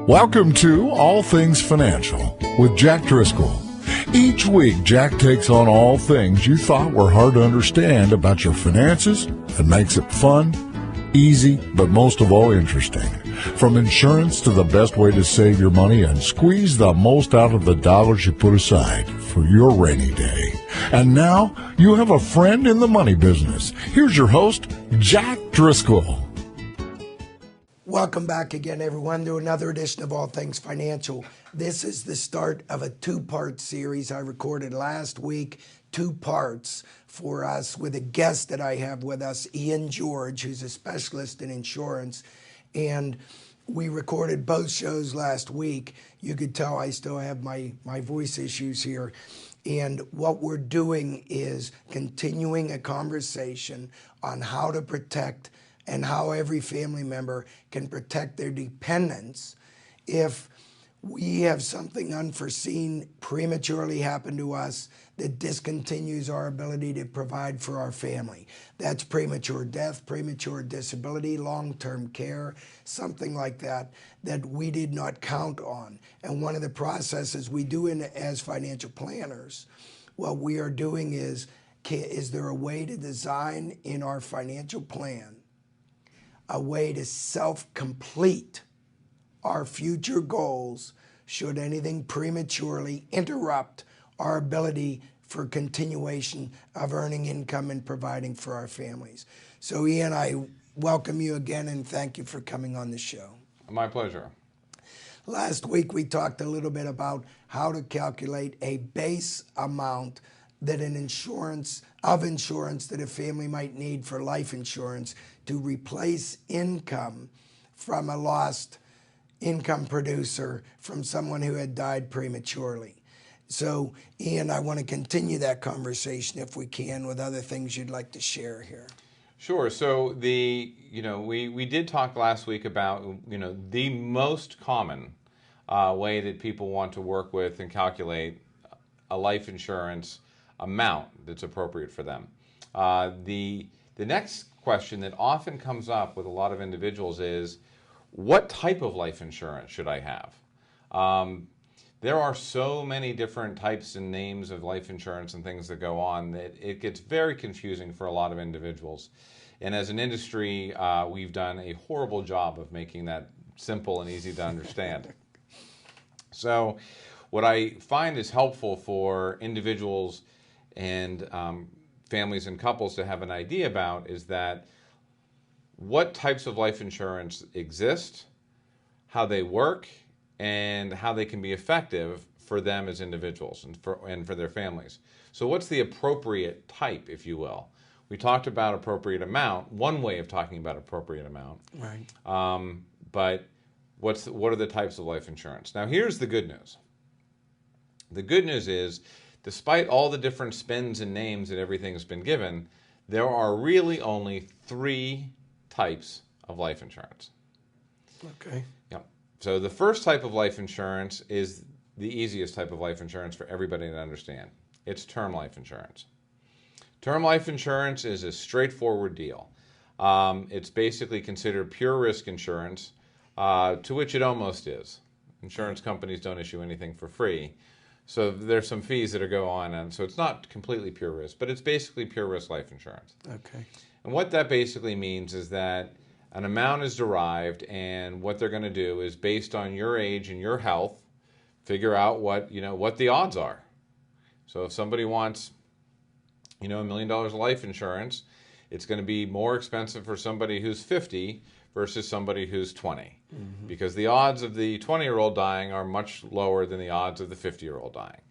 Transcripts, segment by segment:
Welcome to All Things Financial with Jack Driscoll. Each week, Jack takes on all things you thought were hard to understand about your finances and makes it fun, easy, but most of all interesting. From insurance to the best way to save your money and squeeze the most out of the dollars you put aside for your rainy day. And now, you have a friend in the money business. Here's your host, Jack Driscoll. Welcome back again, everyone, to another edition of All Things Financial. This is the start of a two-part series I recorded last week, 2 parts for us with a guest that I have with us, Ian George, who's a specialist in insurance. And we recorded both shows last week. You could tell I still have my voice issues here. And what we're doing is continuing a conversation on how to protect and how every family member can protect their dependents if we have something unforeseen prematurely happen to us that discontinues our ability to provide for our family. That's premature death, premature disability, long-term care, something like that, that we did not count on. And one of the processes we do as financial planners, what we are doing is there a way to design in our financial plan a way to self-complete our future goals should anything prematurely interrupt our ability for continuation of earning income and providing for our families. So Ian, I welcome you again and thank you for coming on the show. My pleasure. Last week we talked a little bit about how to calculate a base amount that insurance that a family might need for life insurance to replace income from a lost income producer from someone who had died prematurely. So, Ian, I want to continue that conversation if we can with other things you'd like to share here. Sure. So we did talk last week about the most common way that people want to work with and calculate a life insurance amount that's appropriate for them. The next question that often comes up with a lot of individuals is, what type of life insurance should I have? There are so many different types and names of life insurance and things that go on that it gets very confusing for a lot of individuals. And as an industry, we've done a horrible job of making that simple and easy to understand. So what I find is helpful for individuals and families and couples to have an idea about is that what types of life insurance exist, how they work, and how they can be effective for them as individuals and for their families. So what's the appropriate type, if you will? We talked about appropriate amount, one way of talking about appropriate amount. Right. But what are the types of life insurance? Now here's the good news. The good news is, despite all the different spins and names that everything's been given, there are really only 3 types of life insurance. Okay. Yep. So the first type of life insurance is the easiest type of life insurance for everybody to understand. It's term life insurance. Term life insurance is a straightforward deal. It's basically considered pure risk insurance, to which it almost is. Insurance companies don't issue anything for free. So there's some fees that go on, and so it's not completely pure risk, but it's basically pure risk life insurance. Okay. And what that basically means is that an amount is derived, and what they're going to do is, based on your age and your health, figure out what the odds are. So if somebody wants, $1 million of life insurance, it's going to be more expensive for somebody who's 50 versus somebody who's 20. Mm-hmm. Because the odds of the 20-year-old dying are much lower than the odds of the 50-year-old dying.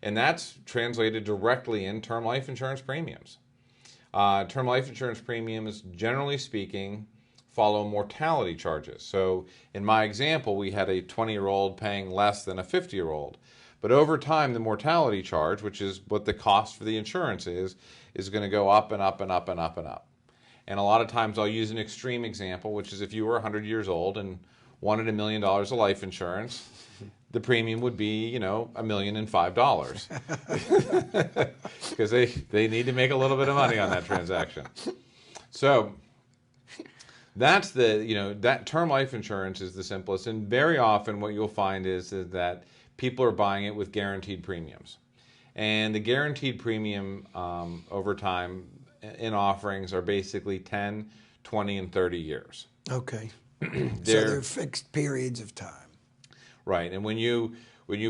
And that's translated directly in term life insurance premiums. Term life insurance premiums, generally speaking, follow mortality charges. So in my example, we had a 20-year-old paying less than a 50-year-old. But over time, the mortality charge, which is what the cost for the insurance is going to go up and up and up and up and up. And a lot of times I'll use an extreme example, which is if you were 100 years old and wanted $1 million of life insurance, the premium would be, $1,005,000. Because they need to make a little bit of money on that transaction. So That's the, that term life insurance is the simplest. And very often what you'll find is that people are buying it with guaranteed premiums. And the guaranteed premium over time in offerings are basically 10, 20, and 30 years. Okay. So they're fixed periods of time. Right. And when you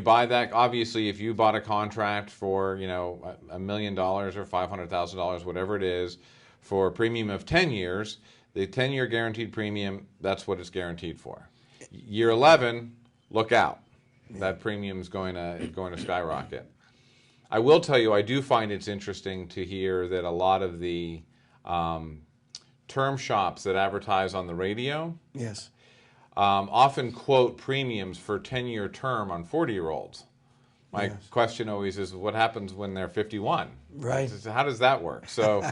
buy that, obviously, if you bought a contract for, $1 million or $500,000, whatever it is, for a premium of 10 years, the 10-year guaranteed premium, that's what it's guaranteed for. Year 11, look out. That premium is going to skyrocket. I will tell you, I do find it's interesting to hear that a lot of the term shops that advertise on the radio, yes, often quote premiums for 10-year term on 40-year-olds. My question always is, what happens when they're 51? Right. How does that work? So,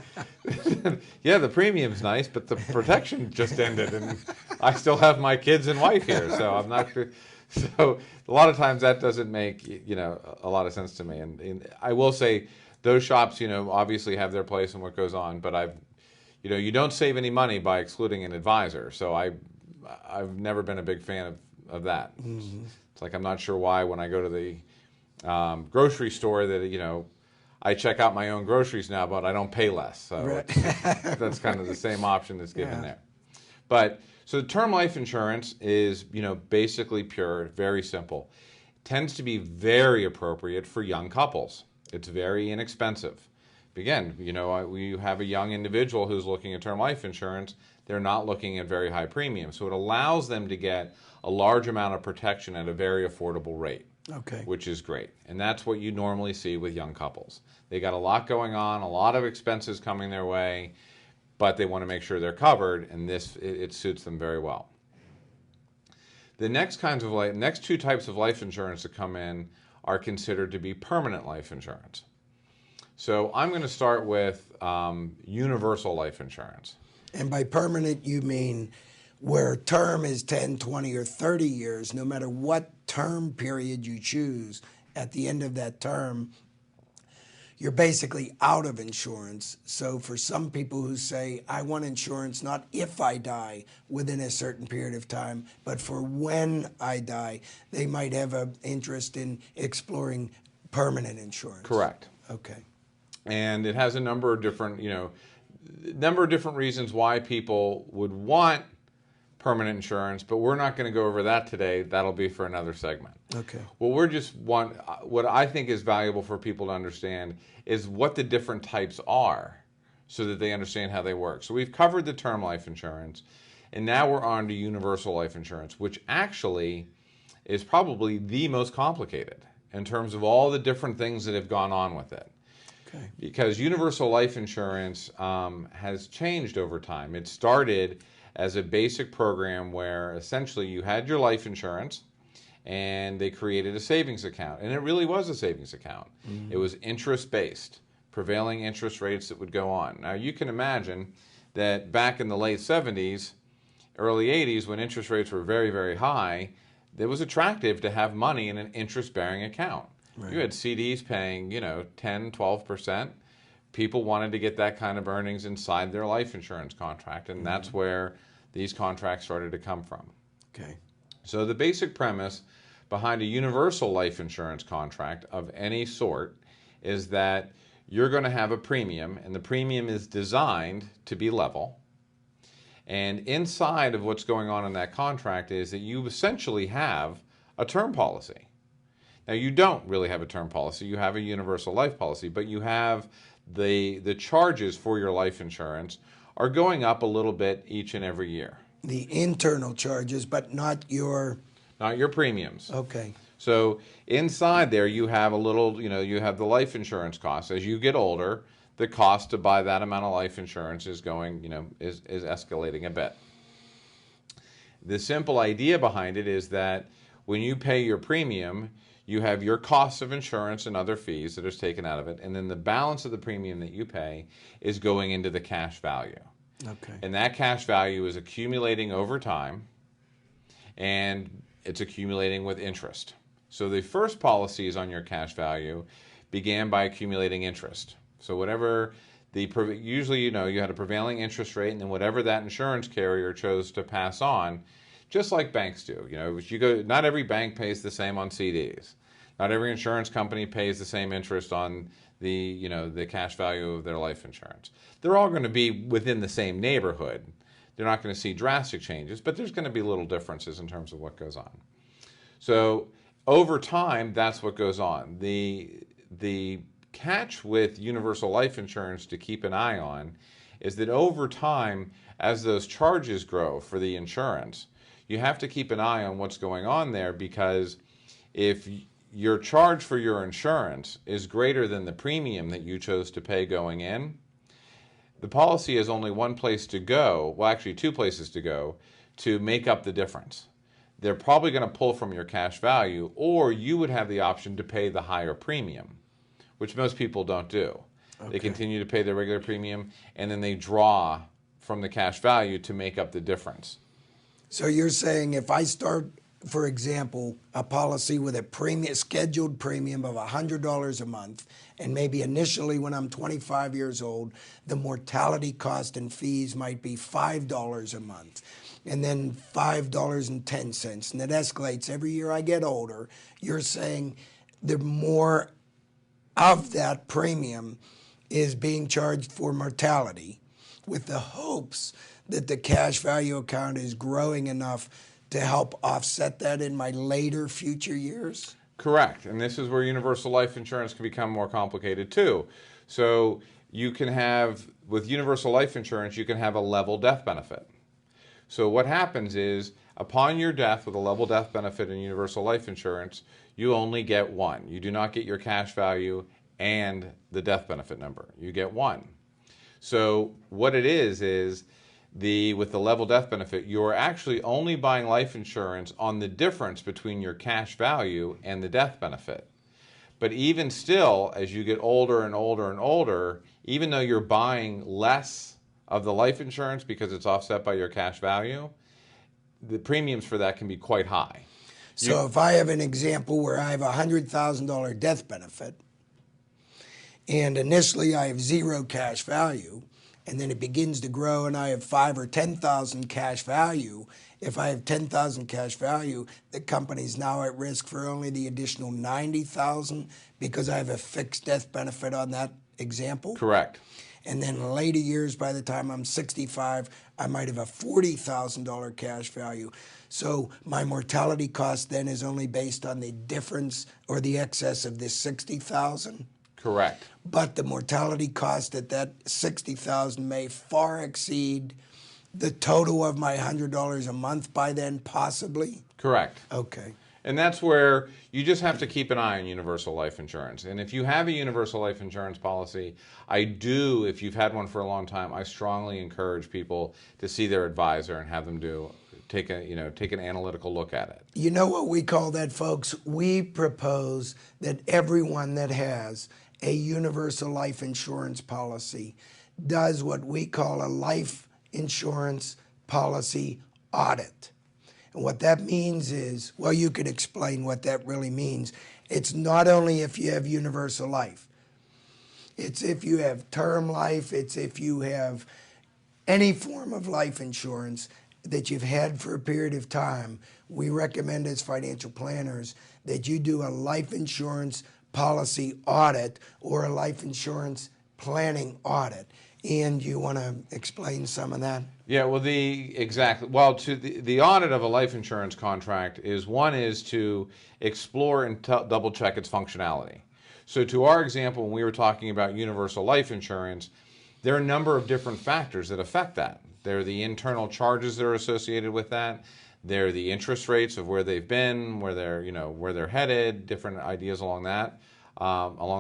yeah, the premium's nice, but the protection just ended, and I still have my kids and wife here, so I'm not sure. So a lot of times that doesn't make, a lot of sense to me. And I will say those shops, obviously have their place in what goes on, but you don't save any money by excluding an advisor. So I've never been a big fan of that. Mm-hmm. It's like I'm not sure why when I go to the grocery store that, I check out my own groceries now, but I don't pay less. So right. That's kind of the same option that's given there. But so the term life insurance is, basically pure, very simple. Tends to be very appropriate for young couples. It's very inexpensive. Again, we have a young individual who's looking at term life insurance. They're not looking at very high premiums. So it allows them to get a large amount of protection at a very affordable rate. Okay. Which is great. And that's what you normally see with young couples. They got a lot going on, a lot of expenses coming their way, but they want to make sure they're covered, and it suits them very well. The next two types of life insurance that come in are considered to be permanent life insurance. So I'm going to start with universal life insurance. And by permanent, you mean where term is 10, 20, or 30 years, no matter what term period you choose, at the end of that term, you're basically out of insurance. So for some people who say, I want insurance not if I die within a certain period of time, but for when I die, they might have an interest in exploring permanent insurance. Correct. Okay. And it has a number of different, reasons why people would want permanent insurance, but we're not going to go over that today. That'll be for another segment. Okay. Well, what I think is valuable for people to understand is what the different types are so that they understand how they work. So we've covered the term life insurance, and now we're on to universal life insurance, which actually is probably the most complicated in terms of all the different things that have gone on with it. Okay. Because universal life insurance has changed over time. It started as a basic program where essentially you had your life insurance and they created a savings account. And it really was a savings account. Mm-hmm. It was interest-based, prevailing interest rates that would go on. Now you can imagine that back in the late 70s, early 80s, when interest rates were very, very high, it was attractive to have money in an interest-bearing account. Right. You had CDs paying, 10, 12%. People wanted to get that kind of earnings inside their life insurance contract, and that's where these contracts started to come from. Okay. So the basic premise behind a universal life insurance contract of any sort is that you're going to have a premium, and the premium is designed to be level. And inside of what's going on in that contract is that you essentially have a term policy. Now, you don't really have a term policy. You have a universal life policy, but you have the charges for your life insurance are going up a little bit each and every year. The internal charges, but not your premiums. Okay. So inside there, you have a little, you have the life insurance costs. As you get older, the cost to buy that amount of life insurance is going, is escalating a bit. The simple idea behind it is that when you pay your premium, you have your costs of insurance and other fees that are taken out of it, and then the balance of the premium that you pay is going into the cash value. Okay. And that cash value is accumulating over time, and it's accumulating with interest. So the first policies on your cash value began by accumulating interest. So whatever usually, you had a prevailing interest rate, and then whatever that insurance carrier chose to pass on, just like banks do. Not every bank pays the same on CDs. Not every insurance company pays the same interest on the cash value of their life insurance. They're all going to be within the same neighborhood. They're not going to see drastic changes, but there's going to be little differences in terms of what goes on. So over time, that's what goes on. The catch with universal life insurance to keep an eye on is that over time, as those charges grow for the insurance, you have to keep an eye on what's going on there, because if your charge for your insurance is greater than the premium that you chose to pay going in, the policy has only one place to go, well actually two places to go, to make up the difference. They're probably going to pull from your cash value, or you would have the option to pay the higher premium, which most people don't do. Okay. They continue to pay their regular premium, and then they draw from the cash value to make up the difference. So you're saying if I start, for example, a policy with a scheduled premium of $100 a month, and maybe initially when I'm 25 years old, the mortality cost and fees might be $5 a month, and then $5.10, and it escalates every year I get older, you're saying the more of that premium is being charged for mortality, with the hopes that the cash value account is growing enough to help offset that in my later future years? Correct. And this is where universal life insurance can become more complicated too. So you can have, with universal life insurance, you can have a level death benefit. So what happens is, upon your death with a level death benefit in universal life insurance, you only get one. You do not get your cash value and the death benefit number. You get one. So what it is with the level death benefit, you're actually only buying life insurance on the difference between your cash value and the death benefit. But even still, as you get older and older and older, even though you're buying less of the life insurance because it's offset by your cash value, the premiums for that can be quite high. So if I have an example where I have a $100,000 death benefit, and initially I have zero cash value, and then it begins to grow and I have 5,000 or 10,000 cash value. If I have 10,000 cash value, the company's now at risk for only the additional 90,000 because I have a fixed death benefit on that example? Correct. And then in later years, by the time I'm 65, I might have a $40,000 cash value. So my mortality cost then is only based on the difference or the excess of this 60,000? Correct. But the mortality cost at that 60,000 may far exceed the total of my $100 a month by then, possibly? Correct. Okay. And that's where you just have to keep an eye on universal life insurance. And if you have a universal life insurance policy, if you've had one for a long time, I strongly encourage people to see their advisor and have them take an analytical look at it. You know what we call that, folks? We propose that everyone that has a universal life insurance policy does what we call a life insurance policy audit. And what that means is, well, you could explain what that really means. It's not only if you have universal life. It's if you have term life. It's if you have any form of life insurance that you've had for a period of time. We recommend as financial planners that you do a life insurance policy audit or a life insurance planning audit. And you want to explain some of that? Yeah, well, the audit of a life insurance contract is to explore and double check its functionality. So to our example, when we were talking about universal life insurance, there are a number of different factors that affect that. There are the internal charges that are associated with that. There are the interest rates of where they've been, where they're headed, different ideas along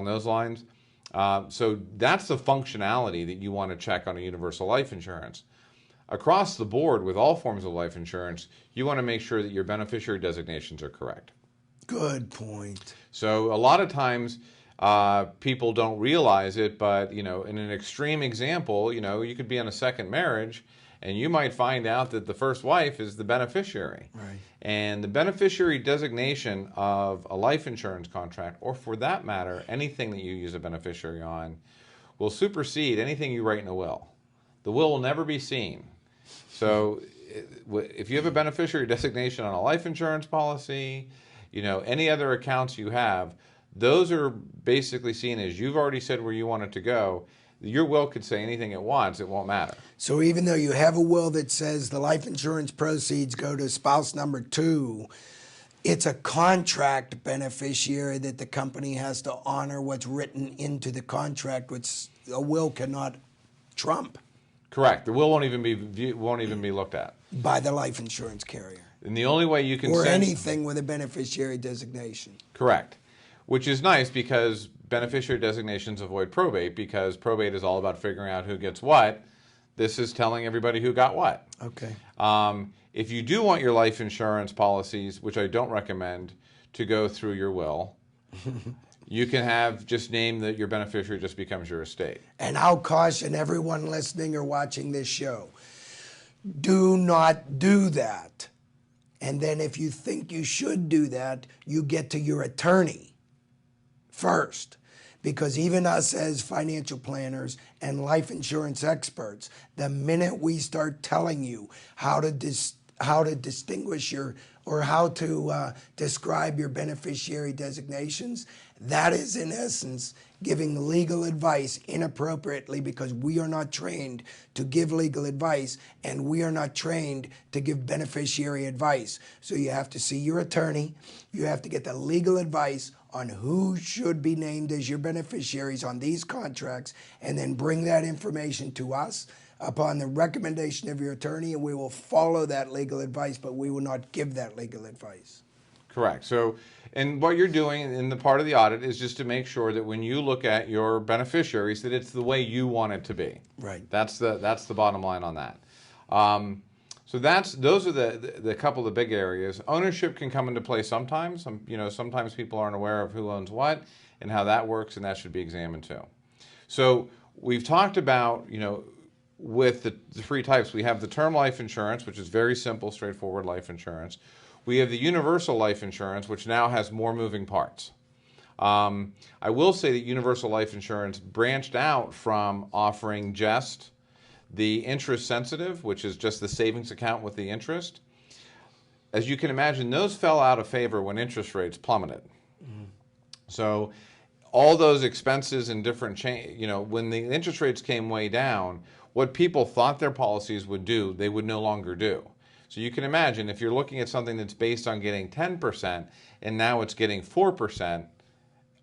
those lines. So that's the functionality that you want to check on a universal life insurance. Across the board with all forms of life insurance, you want to make sure that your beneficiary designations are correct. Good point. So a lot of times people don't realize it, but in an extreme example, you could be in a second marriage and you might find out that the first wife is the beneficiary. Right. And the beneficiary designation of a life insurance contract, or for that matter, anything that you use a beneficiary on, will supersede anything you write in a will. The will never be seen. So if you have a beneficiary designation on a life insurance policy, any other accounts you have, those are basically seen as you've already said where you want it to go. Your will could say anything it wants, it won't matter. So even though you have a will that says the life insurance proceeds go to spouse number 2, it's a contract beneficiary that the company has to honor what's written into the contract, which a will cannot trump. Correct. The will won't even be looked at By the life insurance carrier. And the only way you can or anything with a beneficiary designation. Correct. Which is nice because beneficiary designations avoid probate, because probate is all about figuring out who gets what. This is telling everybody who got what. Okay. If you do want your life insurance policies, which I don't recommend, to go through your will, you can have just name that your beneficiary just becomes your estate. And I'll caution everyone listening or watching this show, do not do that. And then if you think you should do that, you get to your attorney first. Because even us as financial planners and life insurance experts, the minute we start telling you how to distinguish how to describe your beneficiary designations, that is in essence giving legal advice inappropriately, because we are not trained to give legal advice and we are not trained to give beneficiary advice. So you have to see your attorney, you have to get the legal advice on who should be named as your beneficiaries on these contracts, and then bring that information to us upon the recommendation of your attorney, and we will follow that legal advice, but we will not give that legal advice. Correct. So, and what you're doing in the part of the audit is just to make sure that when you look at your beneficiaries, that it's the way you want it to be. Right. That's the bottom line on that. So those are the couple of big areas. Ownership can come into play sometimes. Sometimes people aren't aware of who owns what and how that works, and that should be examined too. So we've talked about, with the three types, we have the term life insurance, which is very simple, straightforward life insurance. We have the universal life insurance, which now has more moving parts. I will say that universal life insurance branched out from offering just the interest sensitive, which is just the savings account with the interest. As you can imagine, those fell out of favor when interest rates plummeted. Mm-hmm. So all those expenses and different when the interest rates came way down, what people thought their policies would do, they would no longer do. So you can imagine if you're looking at something that's based on getting 10% and now it's getting 4%,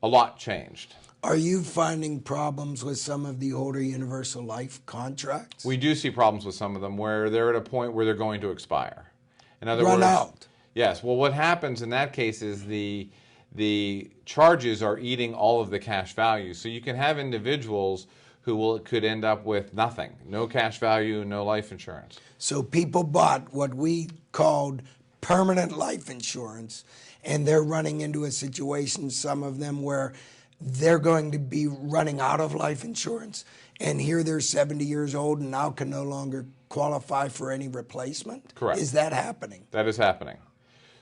a lot changed. Are you finding problems with some of the older universal life contracts? We do see problems with some of them where they're at a point where they're going to expire. In other words, run out. Yes. Well, what happens in that case is the charges are eating all of the cash value. So you can have individuals who could end up with nothing, no cash value, no life insurance. So people bought what we called permanent life insurance, and they're running into a situation, some of them, where they're going to be running out of life insurance, and here they're 70 years old and now can no longer qualify for any replacement? Correct. Is that happening? That is happening.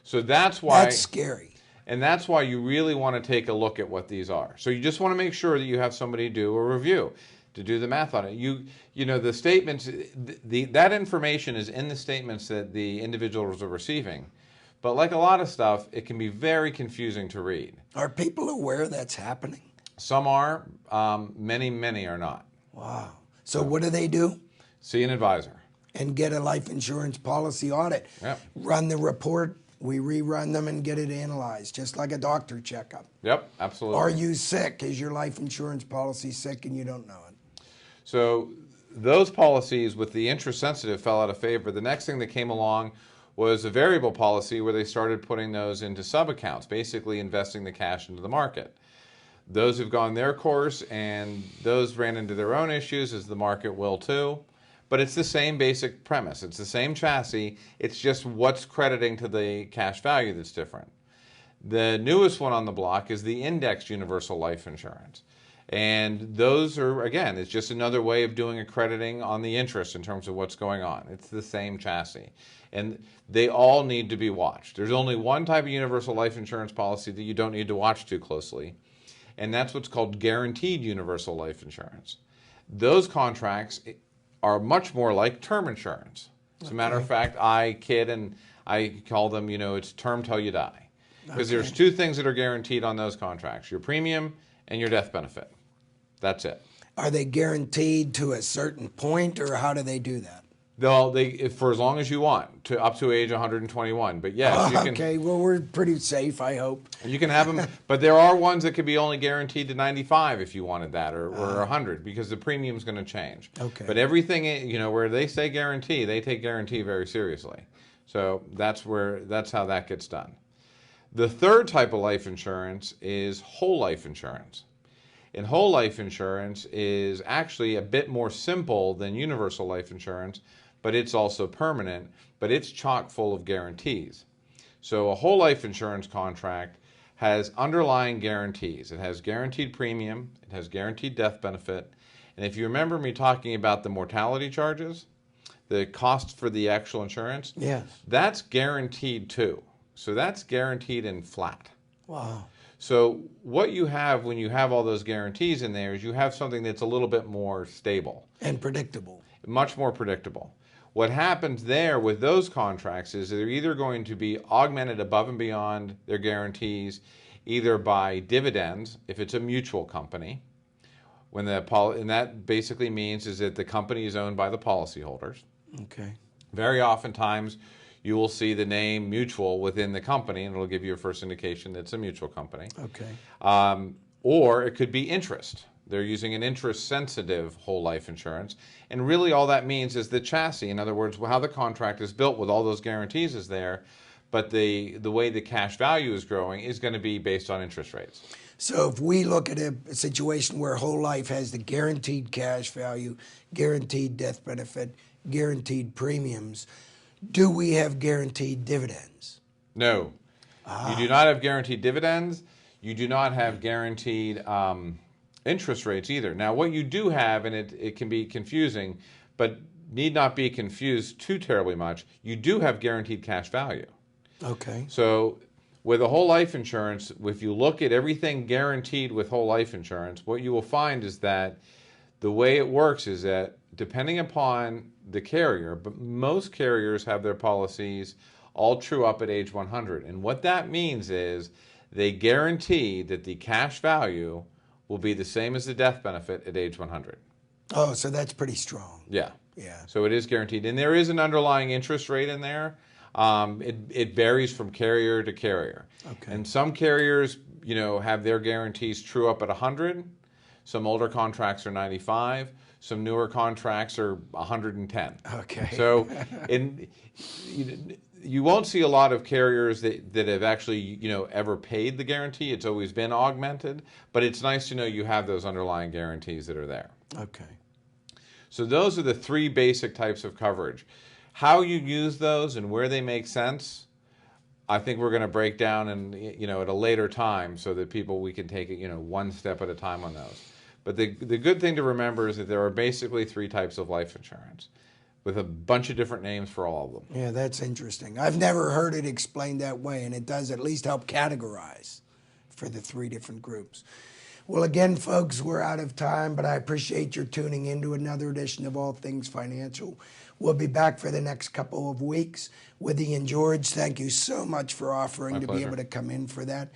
So that's why... That's scary. And that's why you really want to take a look at what these are. So you just want to make sure that you have somebody do a review, to do the math on it. The statements, that information is in the statements that the individuals are receiving. But like a lot of stuff, it can be very confusing to read. Are people aware that's happening? Some are. Many are not. Wow. So what do? See an advisor. And get a life insurance policy audit. Yep. Run the report. We rerun them and get it analyzed, just like a doctor checkup. Yep, absolutely. Are you sick? Is your life insurance policy sick and you don't know it? So those policies with the interest sensitive fell out of favor. The next thing that came along was a variable policy where they started putting those into sub-accounts, basically investing the cash into the market. Those have gone their course, and those ran into their own issues, as the market will too. But it's the same basic premise. It's the same chassis. It's just what's crediting to the cash value that's different. The newest one on the block is the indexed universal life insurance. And those are, again, it's just another way of doing accrediting on the interest in terms of what's going on. It's the same chassis. And they all need to be watched. There's only one type of universal life insurance policy that you don't need to watch too closely. and that's what's called guaranteed universal life insurance. Those contracts are much more like term insurance. As a matter of fact, I kid and I call them, it's term till you die. Because there's two things that are guaranteed on those contracts, your premium and your death benefit. That's it. Are they guaranteed to a certain point, or how do they do that? For as long as you want, to up to age 121. But yes, you can. Okay, well, we're pretty safe, I hope. You can have them, but there are ones that could be only guaranteed to 95 if you wanted that, or 100, because the premium's going to change. Okay. But everything, where they say guarantee, they take guarantee very seriously. So that's how that gets done. The third type of life insurance is whole life insurance. And whole life insurance is actually a bit more simple than universal life insurance, but it's also permanent, but it's chock full of guarantees. So a whole life insurance contract has underlying guarantees. It has guaranteed premium, it has guaranteed death benefit, and if you remember me talking about the mortality charges, the cost for the actual insurance, yes, that's guaranteed too. So that's guaranteed in flat. Wow. So what you have when you have all those guarantees in there is you have something that's a little bit more stable. And predictable. Much more predictable. What happens there with those contracts is they're either going to be augmented above and beyond their guarantees, either by dividends, if it's a mutual company, and that basically means is that the company is owned by the policyholders. Okay. Very oftentimes, you will see the name mutual within the company, and it'll give you a first indication that it's a mutual company. Okay. Or it could be interest. They're using an interest-sensitive whole life insurance. And really all that means is the chassis. In other words, how the contract is built with all those guarantees is there, but the way the cash value is growing is going to be based on interest rates. So if we look at a situation where whole life has the guaranteed cash value, guaranteed death benefit, guaranteed premiums, do we have guaranteed dividends? No. You do not have guaranteed dividends. You do not have guaranteed interest rates either. Now, what you do have, and it can be confusing, but need not be confused too terribly much, you do have guaranteed cash value. Okay. So with a whole life insurance, if you look at everything guaranteed with whole life insurance, what you will find is that the way it works is that depending upon the carrier, but most carriers have their policies all true up at age 100. And what that means is they guarantee that the cash value will be the same as the death benefit at age 100. Oh, so that's pretty strong. Yeah. Yeah. So it is guaranteed. And there is an underlying interest rate in there. It varies from carrier to carrier. Okay. And some carriers, have their guarantees true up at 100. Some older contracts are 95. Some newer contracts are 110. Okay. So you won't see a lot of carriers that have actually, ever paid the guarantee. It's always been augmented. But it's nice to know you have those underlying guarantees that are there. Okay. So those are the three basic types of coverage. How you use those and where they make sense, I think we're going to break down at a later time so that we can take it, one step at a time on those. But the good thing to remember is that there are basically three types of life insurance with a bunch of different names for all of them. Yeah, that's interesting. I've never heard it explained that way, and it does at least help categorize for the three different groups. Well, again, folks, we're out of time, but I appreciate your tuning into another edition of All Things Financial. We'll be back for the next couple of weeks with Ian George. Thank you so much for offering My to pleasure. be able to come in for that.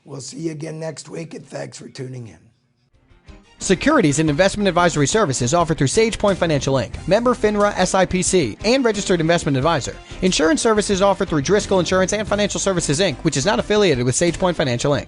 We'll see you again next week, and thanks for tuning in. Securities and investment advisory services offered through SagePoint Financial Inc., member FINRA SIPC, and registered investment advisor. Insurance services offered through Driscoll Insurance and Financial Services Inc., which is not affiliated with SagePoint Financial Inc.